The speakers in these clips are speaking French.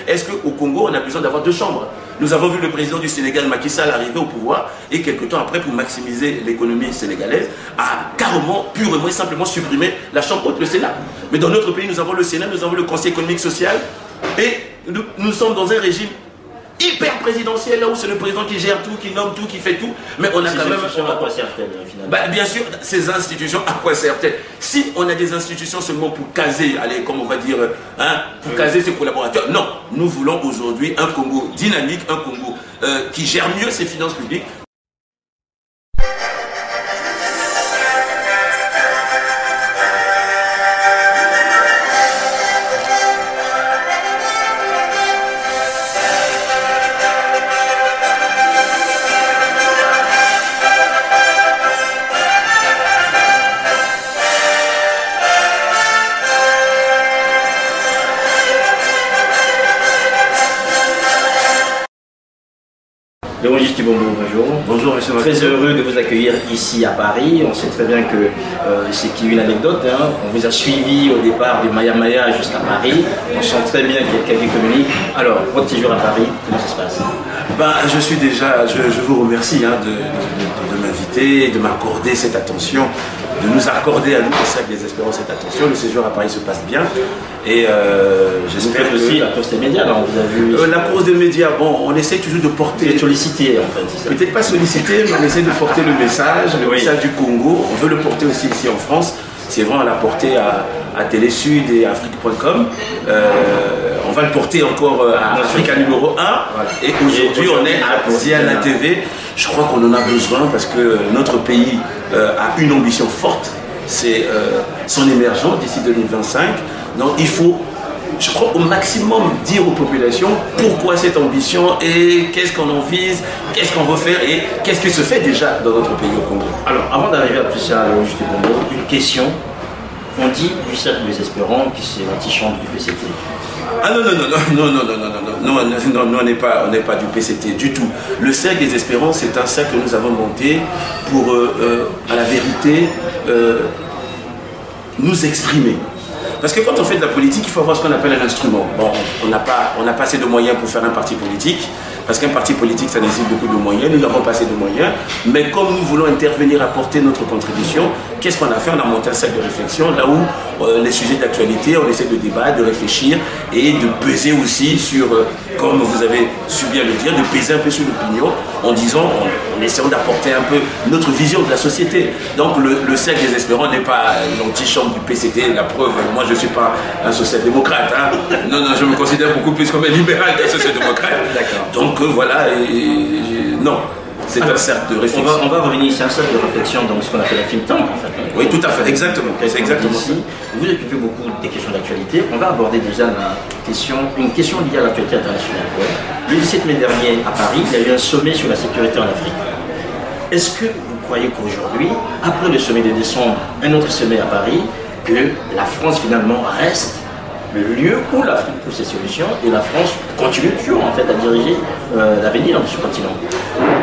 Est-ce qu'au Congo, on a besoin d'avoir deux chambres? Nous avons vu le président du Sénégal, Macky Sall, arriver au pouvoir et quelques temps après, pour maximiser l'économie sénégalaise, a carrément, purement et simplement supprimé la chambre haute, le Sénat. Mais dans notre pays, nous avons le Sénat, nous avons le Conseil économique social et nous sommes dans un régime hyper présidentiel, là où c'est le président qui gère tout, qui nomme tout, qui fait tout, mais on a quand même... À quoi servent-elles finalement? Bien sûr, ces institutions, à quoi servent-elles? Si on a des institutions seulement pour caser, allez, comme on va dire, hein, pour caser ses collaborateurs, non, nous voulons aujourd'hui un Congo dynamique, un Congo qui gère mieux ses finances publiques. Léon Justibombo, bonjour. Bonjour, monsieur. Très heureux de vous accueillir ici à Paris. On sait très bien que c'est une anecdote. Hein. On vous a suivi au départ de Maya Maya jusqu'à Paris. On sent très bien qu'il y a quelqu'un qui communique. Alors, votre séjour à Paris, comment ça se passe? Je suis déjà, je vous remercie hein, de m'inviter, de m'accorder cette attention, de nous accorder à nous, au Cercle des Espérants, cette attention. Le séjour à Paris se passe bien. Et j'espère aussi la course des médias, là, on vous a vu. La course des médias, bon, on essaie toujours de porter. Vous êtes sollicité en fait. Peut-être pas sollicité, mais on essaie de porter le message du Congo. On veut le porter aussi ici en France. C'est vrai, on l'a porté à Télé Sud et Afrique.com. On va le porter encore à Africa numéro 1. Voilà. Et aujourd'hui, on est à Ziana TV. Je crois qu'on en a besoin parce que notre pays a une ambition forte. C'est son émergence d'ici 2025. Donc il faut, je crois, au maximum dire aux populations pourquoi cette ambition et qu'est-ce qu'on en vise, qu'est-ce qu'on veut faire et qu'est-ce qui se fait déjà dans notre pays au Congo. Alors, avant d'arriver à tout ça, une question. On dit du Cercle des Espérants que c'est l'antichambre du PCT. Ah non, on n'est pas du PCT du tout. Le Cercle des Espérants, c'est un cercle que nous avons monté pour, à la vérité, nous exprimer. Parce que quand on fait de la politique, il faut avoir ce qu'on appelle un instrument. Bon, on n'a pas assez de moyens pour faire un parti politique, parce qu'un parti politique, ça nécessite beaucoup de moyens. Nous n'avons pas assez de moyens. Mais comme nous voulons intervenir, apporter notre contribution, qu'est-ce qu'on a fait? On a monté un cercle de réflexion, là où les sujets d'actualité, on essaie de débattre, de réfléchir et de peser aussi sur, comme vous avez su bien le dire, de peser un peu sur l'opinion en disant, en essayant d'apporter un peu notre vision de la société. Donc le Cercle des Espérants n'est pas l'antichambre du PCT, la preuve, moi je ne suis pas un social-démocrate. Hein. Non, je me considère beaucoup plus comme un libéral qu'un social-démocrate. Donc voilà, non. C'est un cercle de réflexion. On va revenir, c'est un cercle de réflexion dans ce qu'on appelle un think tank en fait. Oui, tout à fait, exactement. C'est exactement ça. Vous occupez beaucoup des questions d'actualité. On va aborder déjà une question liée à l'actualité internationale. Le 17 mai dernier à Paris, il y a eu un sommet sur la sécurité en Afrique. Est-ce que vous croyez qu'aujourd'hui, après le sommet de décembre, un autre sommet à Paris, que la France finalement reste le lieu où l'Afrique trouve ses solutions et la France continue toujours en fait à diriger l'avenir de ce continent?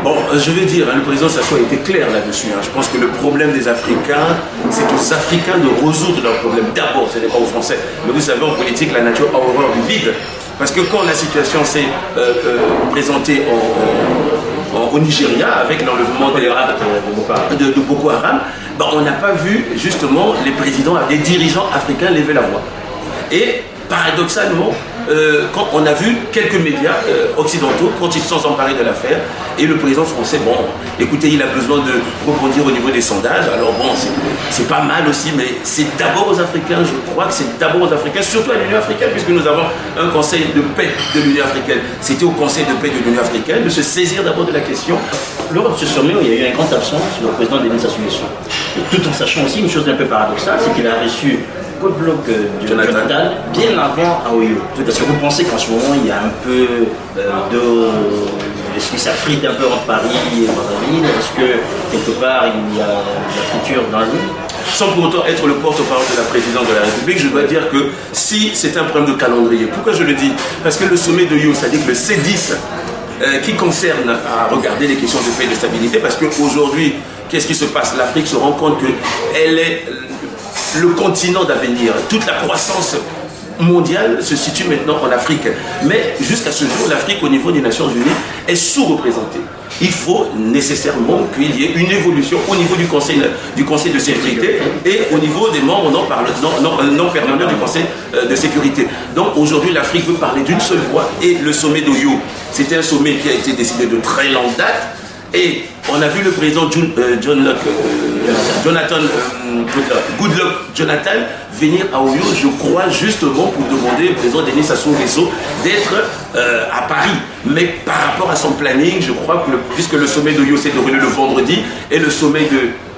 Bon, je vais dire, hein, le président Sassou a été clair là-dessus. Hein. Je pense que le problème des Africains, c'est aux Africains de résoudre leurs problèmes d'abord, ce n'est pas aux Français. Mais vous savez, en politique, la nature a horreur du vide. Parce que quand la situation s'est présentée au Nigeria avec l'enlèvement de Boko Haram, ben, on n'a pas vu justement les présidents, les dirigeants africains lever la voix. Et paradoxalement, quand on a vu quelques médias occidentaux quand ils se sont emparés de l'affaire, et le président français, bon, écoutez, il a besoin de rebondir au niveau des sondages, alors bon, c'est pas mal aussi, mais c'est d'abord aux Africains, je crois que c'est d'abord aux Africains, surtout à l'Union africaine, puisque nous avons un conseil de paix de l'Union africaine. C'était au conseil de paix de l'Union africaine de se saisir d'abord de la question. Lors de ce sommet, il y a eu un grand absent, c'est le président Denis Sassou Nguesso. Tout en sachant aussi une chose un peu paradoxale, c'est qu'il a reçu Goodluck Jonathan bien avant Oyo. Parce que vous pensez qu'en ce moment, il y a un peu est-ce que ça frite un peu entre Paris et Brazzaville? Est-ce que quelque part il y a la friture dans la ville? Sans pour autant être le porte-parole de la présidente de la République, je dois dire que si c'est un problème de calendrier, pourquoi je le dis? Parce que le sommet de Rio, c'est-à-dire que le C10, qui concerne à regarder les questions de paix et de stabilité, parce qu'aujourd'hui, qu'est-ce qui se passe? L'Afrique se rend compte qu'elle est le continent d'avenir. Toute la croissance mondiale se situe maintenant en Afrique. Mais jusqu'à ce jour, l'Afrique au niveau des Nations Unies est sous-représentée. Il faut nécessairement qu'il y ait une évolution au niveau du Conseil de sécurité et au niveau des membres non permanents du Conseil de sécurité. Donc aujourd'hui, l'Afrique veut parler d'une seule voix, et le sommet d'Oyo, c'était un sommet qui a été décidé de très longue date. Et on a vu le président Goodluck Jonathan venir à Oyo, je crois, justement pour demander au président Denis Sassou Nguesso d'être à Paris. Mais par rapport à son planning, je crois que puisque le sommet d'Oyo s'est déroulé le vendredi et le sommet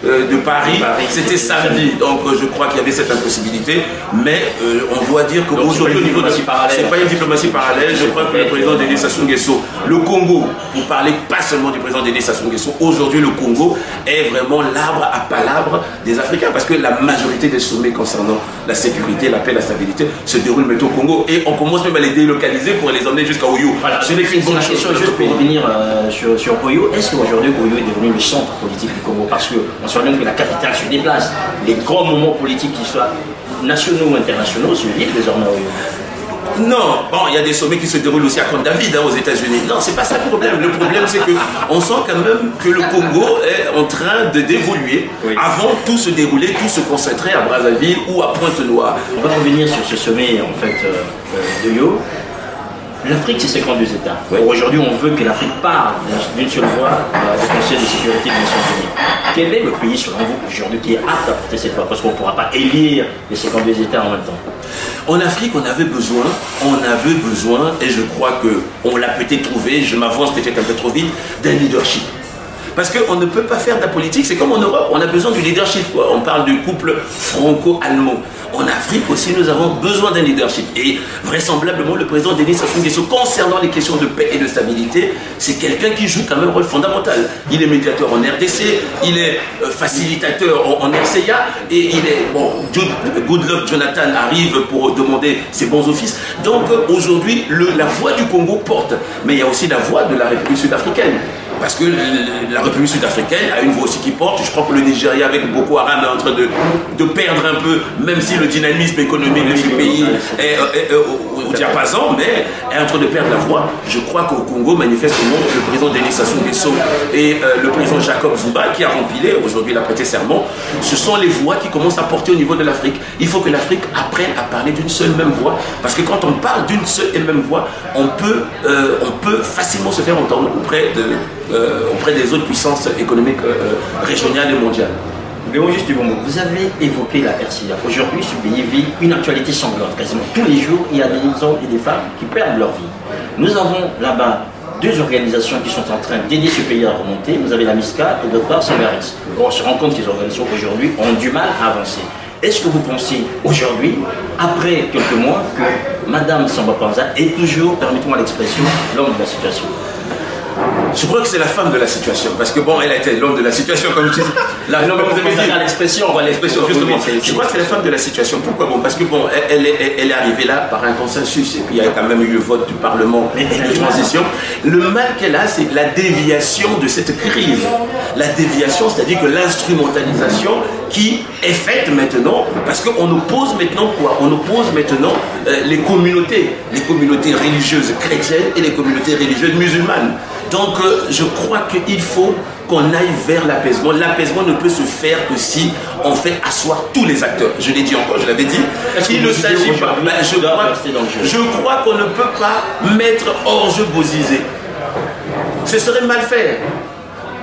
de Paris, c'était samedi. Donc je crois qu'il y avait cette impossibilité. Mais on doit dire qu'aujourd'hui, au niveau de... C'est pas une diplomatie parallèle. Je crois que le président Denis Sassou Nguesso, le Congo, pour parler pas seulement du président Denis Sassou Nguesso, aujourd'hui le Congo est vraiment l'arbre à palabre des Africains. Parce que la majorité des sommets concernant la sécurité, la paix, la stabilité se déroulent maintenant au Congo. Et on commence même à les délocaliser pour les emmener jusqu'à Oyo. Voilà, ce n'est qu'une bonne chose. Juste pour revenir sur Oyo, est-ce qu'aujourd'hui Oyo est devenu le centre politique du Congo? Parce qu'on se rend compte que la capitale se déplace. Les grands moments politiques, qu'ils soient nationaux ou internationaux, se vivent désormais à Oyo. Non, bon, il y a des sommets qui se déroulent aussi à Camp David, aux États-Unis. Non, c'est pas ça le problème. Le problème, c'est qu'on sent quand même que le Congo est en train d'évoluer. Oui. Avant, tout se déroulait, tout se concentrait à Brazzaville ou à Pointe-Noire. On va revenir sur ce sommet en fait de Rio. L'Afrique, c'est 52 États. Oui. Aujourd'hui, on veut que l'Afrique parle d'une seule voix au Conseil de sécurité des Nations Unies. Quel est le pays, selon vous, aujourd'hui, qui est apte à porter cette voix? Parce qu'on ne pourra pas élire les 52 États en même temps. En Afrique, on avait besoin, et je crois qu'on l'a peut-être trouvé, je m'avance peut-être un peu trop vite, d'un leadership. Parce qu'on ne peut pas faire de la politique, c'est comme en Europe, on a besoin du leadership, quoi. On parle du couple franco-allemand. En Afrique aussi, nous avons besoin d'un leadership. Et vraisemblablement, le président Denis Sassou Nguesso, concernant les questions de paix et de stabilité, c'est quelqu'un qui joue quand même un rôle fondamental. Il est médiateur en RDC, il est facilitateur en RCA, et il est, bon, Goodluck Jonathan arrive pour demander ses bons offices. Donc aujourd'hui, la voix du Congo porte, mais il y a aussi la voix de la République sud-africaine. Parce que la République sud-africaine a une voix aussi qui porte. Je crois que le Nigeria, avec Boko Haram, est en train de perdre un peu, même si le dynamisme économique de ce pays est au diapason, mais est en train de perdre la voix. Je crois qu'au Congo, manifestement, le président Denis Sassou Nguesso et le président Jacob Zuma, qui a rempli aujourd'hui, il a prêté serment, ce sont les voix qui commencent à porter au niveau de l'Afrique. Il faut que l'Afrique apprenne à parler d'une seule même voix, parce que quand on parle d'une seule et même voix, on peut facilement se faire entendre auprès des autres puissances économiques régionales et mondiales. Vous avez évoqué la RCA. Aujourd'hui, ce pays vit une actualité sanglante. Quasiment tous les jours, il y a des hommes et des femmes qui perdent leur vie. Nous avons là-bas deux organisations qui sont en train d'aider ce pays à remonter. Vous avez la MISCA et d'autre part Sangaris. On se rend compte que ces organisations aujourd'hui ont du mal à avancer. Est-ce que vous pensez aujourd'hui, après quelques mois, que Mme Samba Panza est toujours, permettez-moi l'expression, l'homme de la situation? Je crois que c'est la femme de la situation, parce que bon, elle a été l'homme de la situation, comme tu dis. Vous avez dit l'expression, justement. Je crois que c'est la femme de la situation. Pourquoi? Bon, parce que bon, elle est arrivée là par un consensus, et puis il y a quand même eu le vote du Parlement de transition. Le mal qu'elle a, c'est la déviation de cette crise. La déviation, c'est-à-dire que l'instrumentalisation qui est faite maintenant, parce qu'on oppose maintenant quoi? On oppose maintenant les communautés religieuses chrétiennes et les communautés religieuses musulmanes. Donc je crois qu'il faut qu'on aille vers l'apaisement. L'apaisement ne peut se faire que si on fait asseoir tous les acteurs. Je l'ai dit encore, je l'avais dit. Il ne s'agit pas. Je crois qu'on ne peut pas mettre hors jeu Bozizé. Ce serait mal faire.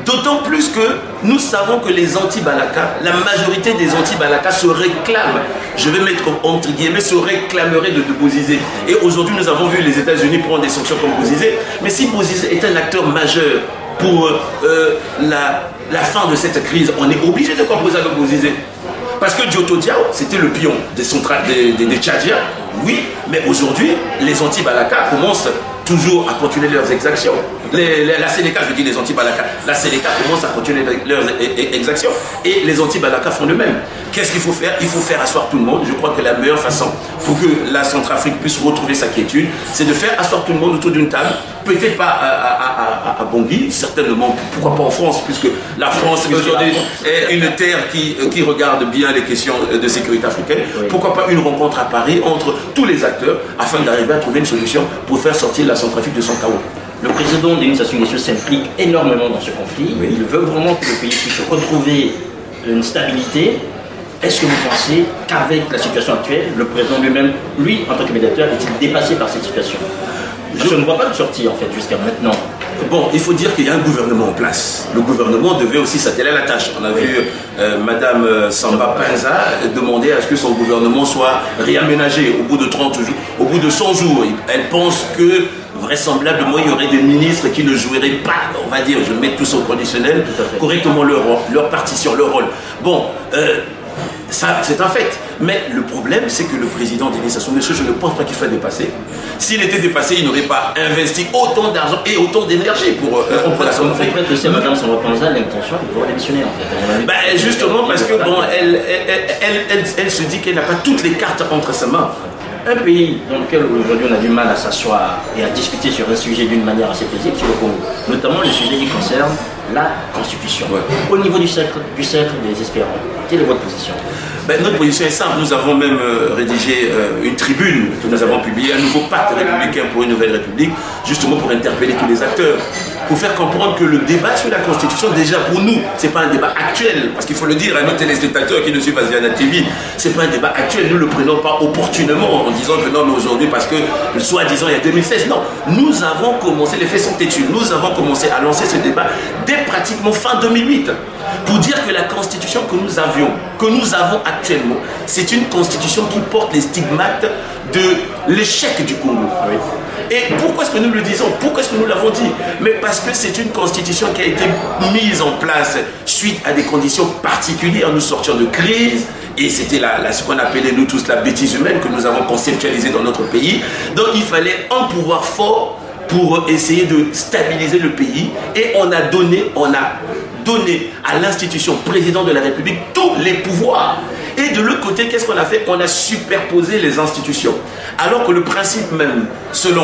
D'autant plus que nous savons que les anti-Balaka, la majorité des anti-Balaka se réclament, je vais mettre entre guillemets, se réclameraient de Bozizé. Et aujourd'hui, nous avons vu les États-Unis prendre des sanctions comme Bozizé. Mais si Bozizé est un acteur majeur pour la fin de cette crise, on est obligé de composer avec Bozizé. Parce que Dioto Diao, c'était le pion des Tchadiens, oui, mais aujourd'hui, les anti-Balaka commencent toujours à continuer leurs exactions. La Sénéca, je dis les anti-Balaka, la Sénéca commence à continuer leurs exactions et les anti-Balaka font le même. Qu'est-ce qu'il faut faire? Il faut faire asseoir tout le monde. Je crois que la meilleure façon pour que la Centrafrique puisse retrouver sa quiétude, c'est de faire asseoir tout le monde autour d'une table. Peut-être pas à Bangui, certainement, pourquoi pas en France, puisque la France aujourd'hui est une terre qui regarde bien les questions de sécurité africaine. Oui. Pourquoi pas une rencontre à Paris entre tous les acteurs afin d'arriver à trouver une solution pour faire sortir la Centrafrique de son chaos. Le président Denis Sassou Nguesso s'implique énormément dans ce conflit. Oui. Il veut vraiment que le pays puisse retrouver une stabilité. Est-ce que vous pensez qu'avec la situation actuelle, le président lui-même, lui, en tant que médiateur, est-il dépassé par cette situation? Je ne vois pas de sortie en fait jusqu'à maintenant. Bon, il faut dire qu'il y a un gouvernement en place. Le gouvernement devait aussi s'atteler à la tâche. On a vu Madame Samba Panza demander à ce que son gouvernement soit réaménagé au bout de 30 jours, au bout de 100 jours. Elle pense que vraisemblablement il y aurait des ministres qui ne joueraient pas, on va dire, je mets tout au conditionnel, correctement leur partition, leur rôle. Bon, ça, c'est un fait. Mais le problème, c'est que le président Denis Sassou Nguesso, je ne pense pas qu'il soit dépassé. S'il était dépassé, il n'aurait pas investi autant d'argent et autant d'énergie pour la Centrafrique. Peut-être que c'est Mme Samba Panza l'intention de pouvoir démissionner en fait. Ben, justement parce que bon, elle se dit qu'elle n'a pas toutes les cartes entre ses mains. Un pays dans lequel aujourd'hui on a du mal à s'asseoir et à discuter sur un sujet d'une manière assez paisible, c'est le Congo. Notamment le sujet qui concerne la Constitution. Ouais. Au niveau du cercle des espérants, quelle est votre position? Ben, notre position est simple. Nous avons même rédigé une tribune que nous avons publiée, un nouveau pacte républicain pour une nouvelle république, justement pour interpeller tous les acteurs, pour faire comprendre que le débat sur la Constitution, déjà pour nous, ce n'est pas un débat actuel, parce qu'il faut le dire à nos téléspectateurs qui nous suivent à Ziana TV, ce n'est pas un débat actuel, nous ne le prenons pas opportunément en disant que non, mais aujourd'hui, parce que soi-disant il y a 2016, non, nous avons commencé, les faits sont têtus, nous avons commencé à lancer ce débat dès pratiquement fin 2008, pour dire que la Constitution que nous avons actuellement, c'est une Constitution qui porte les stigmates de l'échec du Congo. Oui. Et pourquoi est-ce que nous le disons? Pourquoi est-ce que nous l'avons dit? Mais parce que c'est une constitution qui a été mise en place suite à des conditions particulières. Nous sortions de crise et c'était ce qu'on appelait nous tous la bêtise humaine que nous avons conceptualisée dans notre pays. Donc il fallait un pouvoir fort pour essayer de stabiliser le pays et on a donné à l'institution président de la République tous les pouvoirs. Et de l'autre côté, qu'est-ce qu'on a fait? On a superposé les institutions. Alors que le principe même, selon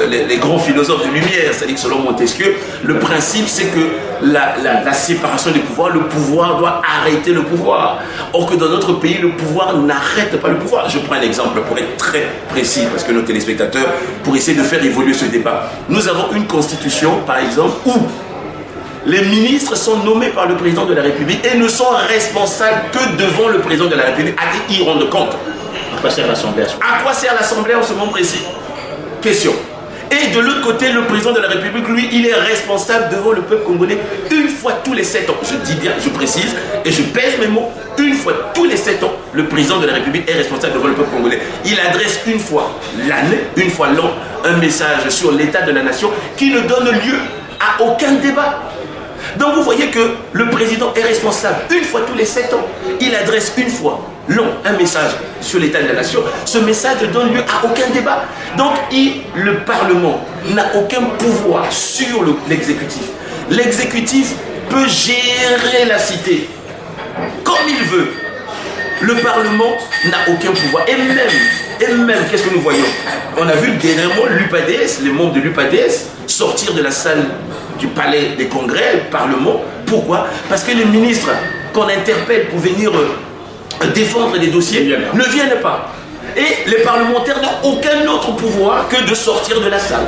les grands philosophes de lumière, c'est-à-dire selon Montesquieu, le principe c'est que la séparation des pouvoirs, le pouvoir doit arrêter le pouvoir. Or que dans notre pays, le pouvoir n'arrête pas le pouvoir. Je prends un exemple pour être très précis, parce que nos téléspectateurs, pour essayer de faire évoluer ce débat. Nous avons une constitution, par exemple, où les ministres sont nommés par le président de la République et ne sont responsables que devant le président de la République, à qui ils rendent compte. À quoi sert l'Assemblée? À quoi sert l'Assemblée en ce moment précis? Question. Et de l'autre côté, le président de la République, lui, il est responsable devant le peuple congolais une fois tous les 7 ans. Je dis bien, je précise, et je pèse mes mots, une fois tous les 7 ans, le président de la République est responsable devant le peuple congolais. Il adresse une fois l'année, une fois l'an, un message sur l'état de la nation qui ne donne lieu à aucun débat. Donc vous voyez que le président est responsable une fois tous les 7 ans. Il adresse une fois l'an un message sur l'état de la nation. Ce message ne donne lieu à aucun débat. Donc le Parlement n'a aucun pouvoir sur l'exécutif. L'exécutif peut gérer la cité comme il veut. Le Parlement n'a aucun pouvoir. Et même, qu'est-ce que nous voyons? On a vu dernièrement l'UPADS, les membres de l'UPADS, sortir de la salle du palais des congrès, le Parlement. Pourquoi? Parce que les ministres qu'on interpelle pour venir défendre des dossiers ne viennent pas. Et les parlementaires n'ont aucun autre pouvoir que de sortir de la salle.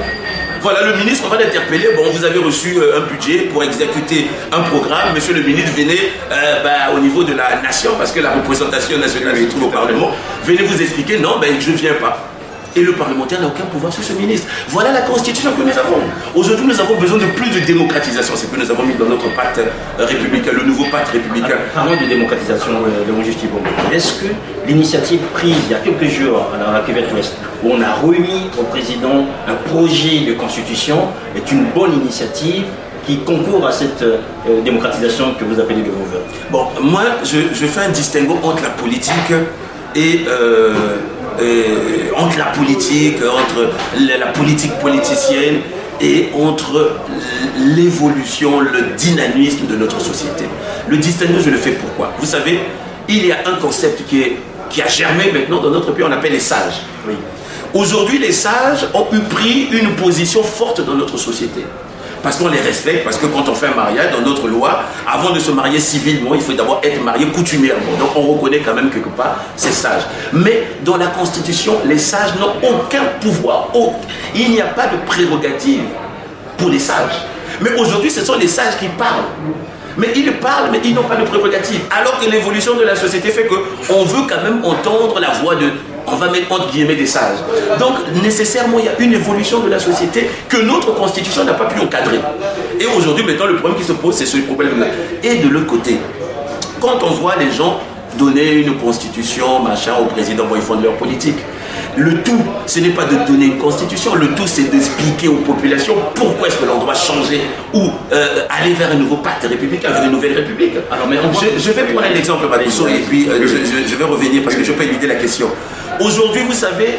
Voilà, le ministre, on va l'interpeller. Bon, vous avez reçu un budget pour exécuter un programme. Monsieur le ministre, venez au niveau de la nation, parce que la représentation nationale se trouve au Parlement. Venez vous expliquer, non, je ne viens pas. Et le parlementaire n'a aucun pouvoir sur ce ministre. Voilà la constitution que nous avons. Aujourd'hui, nous avons besoin de plus de démocratisation. C'est ce que nous avons mis dans notre pacte républicain, le nouveau pacte républicain. Parlons de démocratisation, de Justice Bongo. Est-ce que l'initiative prise il y a quelques jours à la Cuvette Ouest, où on a remis au président un projet de constitution, est une bonne initiative qui concourt à cette démocratisation que vous appelez de vos voeux? Bon, moi, je fais un distinguo entre la politique et entre la politique politicienne et entre l'évolution, le dynamisme de notre société. Le distinguo, je le fais pourquoi? Vous savez, il y a un concept qui a germé maintenant dans notre pays, on appelle les sages. Oui. Aujourd'hui, les sages ont pris une position forte dans notre société. Parce qu'on les respecte, parce que quand on fait un mariage, dans notre loi, avant de se marier civilement, il faut d'abord être marié coutumièrement. Donc on reconnaît quand même quelque part ces sages. Mais dans la Constitution, les sages n'ont aucun pouvoir. Il n'y a pas de prérogative pour les sages. Mais aujourd'hui, ce sont les sages qui parlent. Mais ils parlent, mais ils n'ont pas de prérogative. Alors que l'évolution de la société fait qu'on veut quand même entendre la voix de... On va mettre entre guillemets des sages. Donc, nécessairement, il y a une évolution de la société que notre constitution n'a pas pu encadrer. Et aujourd'hui, maintenant, le problème qui se pose, c'est ce problème-là. Et de l'autre côté, quand on voit les gens donner une constitution, machin, au président, bon, ils font de leur politique. Le tout, ce n'est pas de donner une constitution, le tout, c'est d'expliquer aux populations pourquoi est-ce que l'on doit changer ou aller vers un nouveau pacte républicain, vers une nouvelle république. Alors, mais je vais prendre un exemple, Babisso, et puis je vais revenir parce que je peux éluder la question. Aujourd'hui, vous savez,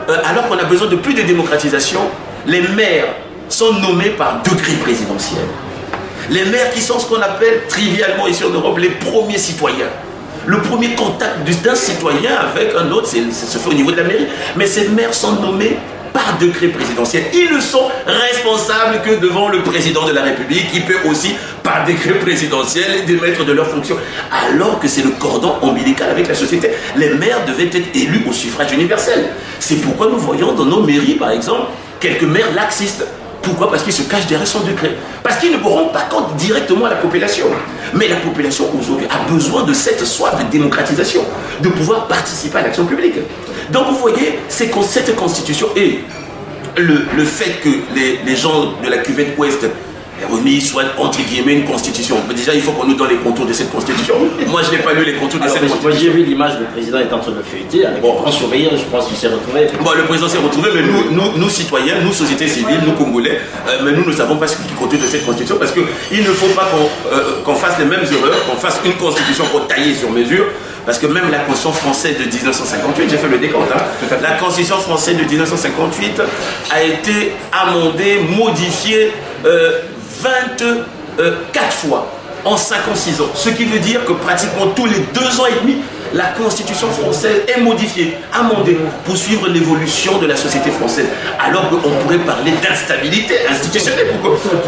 alors qu'on a besoin de plus de démocratisation, les maires sont nommés par décret présidentiel. Les maires qui sont ce qu'on appelle trivialement ici en Europe les premiers citoyens. Le premier contact d'un citoyen avec un autre, se fait au niveau de la mairie. Mais ces maires sont nommés par décret présidentiel. Ils ne sont responsables que devant le président de la République, qui peut aussi, par décret présidentiel, démettre de leurs fonctions. Alors que c'est le cordon ombilical avec la société. Les maires devaient être élus au suffrage universel. C'est pourquoi nous voyons dans nos mairies, par exemple, quelques maires laxistes. Pourquoi? Parce qu'ils se cachent derrière son décret. Parce qu'ils ne vous rendent pas compte directement à la population. Mais la population aujourd'hui a besoin de cette soif de démocratisation, de pouvoir participer à l'action publique. Donc vous voyez, cette constitution et le fait que les gens de la Cuvette Ouest remis soit entre guillemets une constitution. Mais déjà, il faut qu'on nous donne les contours de cette constitution. Moi, je n'ai pas lu les contours de cette constitution. Moi, j'ai vu l'image du président étant en train de feuilleter avec un grand sourire. Je pense qu'il s'est retrouvé. Bon, le président s'est retrouvé, mais nous citoyens, nous, société civile, nous, Congolais, mais nous ne savons pas ce qui contour de cette constitution parce qu'il ne faut pas qu'on fasse les mêmes erreurs, qu'on fasse une constitution pour tailler sur mesure. Parce que même la Constitution française de 1958, j'ai fait le décompte, la Constitution française de 1958 a été amendée, modifiée 24 fois en 56 ans. Ce qui veut dire que pratiquement tous les 2 ans et demi, la Constitution française est modifiée, amendée, pour suivre l'évolution de la société française. Alors qu'on pourrait parler d'instabilité institutionnelle.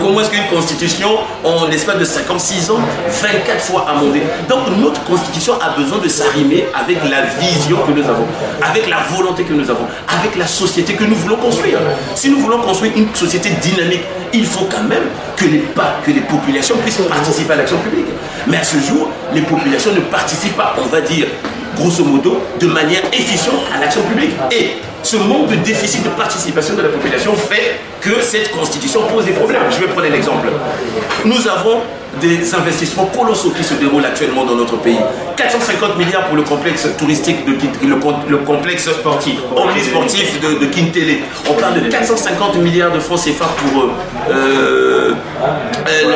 Comment est-ce qu'une Constitution, en l'espace de 56 ans, 24 fois amendée? Donc notre Constitution a besoin de s'arrimer avec la vision que nous avons, avec la volonté que nous avons, avec la société que nous voulons construire. Si nous voulons construire une société dynamique, il faut quand même que les populations puissent participer à l'action publique. Mais à ce jour, les populations ne participent pas, on va dire, grosso modo, de manière efficiente à l'action publique. Et ce manque de déficit de participation de la population fait que cette constitution pose des problèmes. Je vais prendre un exemple. Nous avons des investissements colossaux qui se déroulent actuellement dans notre pays. 450 milliards pour le complexe touristique, le complexe sportif, omnisportif de Kintélé. On parle de 450 milliards de francs CFA pour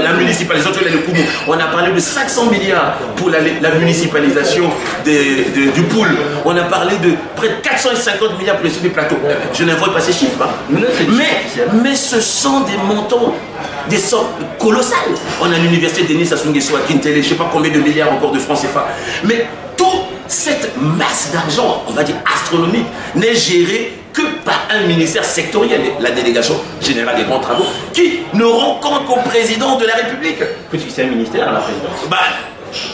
la municipalisation de l'Ekoumou. On a parlé de 500 milliards pour la municipalisation du Poul. On a parlé de près de 450 milliards pour les des plateaux. Je n'invoque pas ces chiffres. Hein. Mais ce sont des montants, des sommes colossales. On a l'université de Nice à Sunguesso, à Kintélé, je ne sais pas combien de milliards encore de francs CFA. Mais toute cette masse d'argent, on va dire astronomique, n'est gérée que par un ministère sectoriel, la délégation générale des grands travaux, qui ne rend compte qu'au président de la République. Puisque c'est un ministère à la présidence.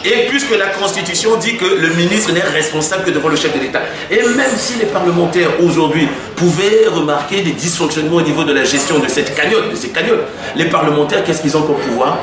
Et puisque la Constitution dit que le ministre n'est responsable que devant le chef de l'État. Et même si les parlementaires aujourd'hui pouvaient remarquer des dysfonctionnements au niveau de la gestion de cette cagnotte, les parlementaires, qu'est-ce qu'ils ont comme pouvoir?